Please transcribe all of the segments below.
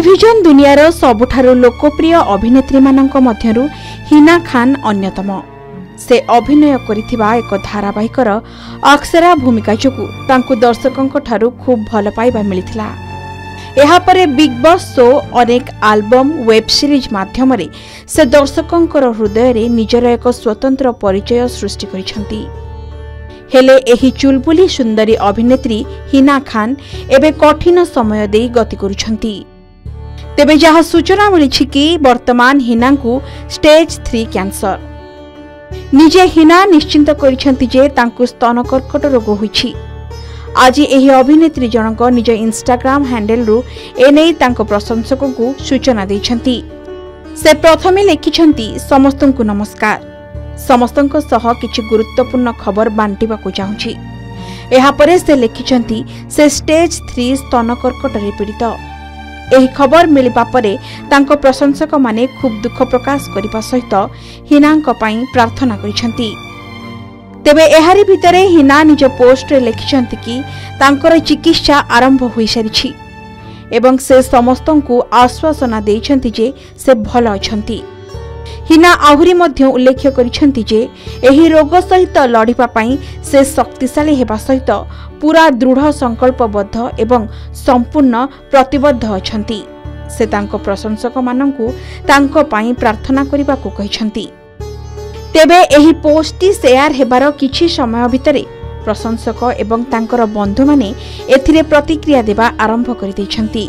Television दुनियार सबुठारु लोकप्रिय अभिनेत्री मानक मध्यरु हिना खान अन्यतम। से अभिनय करिथिबा एक धारावाहिकर अक्षरा भूमिका जोगु तांकु दर्शकंक ठारु खूब भल पाइबा मिलिथिला। एहा परे बिग बॉस शो अनेक एल्बम वेब सीरीज माध्यम रे से दर्शकंकर हृदय रे निजर एक स्वतंत्र परिचय सृष्टि करिसंती। हेले एही चुलबुली सुंदरी अभिनेत्री हिना खान एबे कठिन समय दे गति करुछंती। तेबे जहा सूचना मिली कि वर्तमान हिना को स्टेज 3 कैंसर। निजे हिना निश्चिंत करिसंती जे तांकु स्तन कर्कट रोग होईछि। आज एही अभिनेत्री जनक निज इंस्टाग्राम हैंडल रु एनै तांको प्रशंसकों को सूचना दैछंती। से प्रथमे लिखिछंती, समस्तंकु नमस्कार, समस्तंको सह किछि गुरुत्वपूर्ण खबर बांटिबाकु चाहुछि। एहा परे से लिखिछंती से स्टेज 3 स्तन कर्कट रे पीड़ित। एही खबर मिलिबा परे तांको प्रशंसक माने खूब दुख प्रकाश करिबा सहित हिनांक पई प्रार्थना करिसंती। तेबे एहारी भितरे हिना निज पोस्ट रे लिखिसंती कि तांकर चिकित्सा आरंभ होई सारिछि एवं से समस्तंकु आश्वासना देइछंती जे से भल अछंती। हिना आहुरी मध्य उल्लेख करिसंती जे एही रोग सहित लड़िबा पई से शक्तिशाली हेबा सहित पूरा दृढ़ संकल्पबद्ध एवं संपूर्ण प्रतिबद्ध अछंती। से तांको प्रशंसक माननकु तांको पई प्रार्थना करिबा को कहिसंती। तेबे एही पोस्टटी शेयर हेबार किछि समय भितरे प्रशंसक एवं तांकर बंधु माने एथिरे प्रतिक्रिया देबा आरंभ करि दैछंती।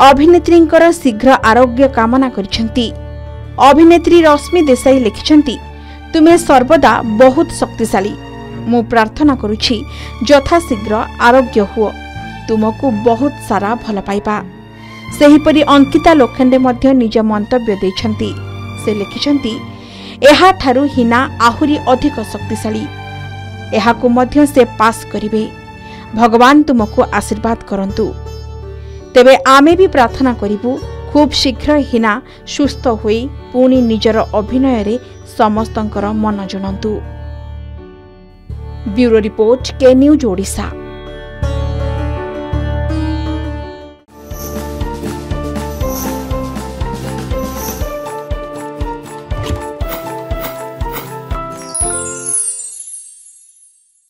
अभिनेत्रींकर शीघ्र आरोग्य कामना करिसंती। अभिनेत्री रश्मि देसाई लिखिछंती, तुमे सर्वदा बहुत शक्तिशाली। मु प्रार्थना करुछि यथाशीघ्र आरोग्य हुओ, तुमको बहुत सारा भल पाइबा। सेहिपरि अंकिता लोखंडे मध्य निज मंतव्य दैछंती। से लिखिछंती, एहा ठारु हिना आहुरी अधिक शक्तिशाली, एहाकु मध्य से पास करिवे। भगवान तुमको आशीर्वाद करंतु। तेबे आमे भी प्रार्थना करिबु खूब शीघ्र हिना सुस्थ होई पुणी निजर अभिनय रे समस्तंकर मन जनंतु। ब्यूरो रिपोर्ट, के न्यूज ओडिशा।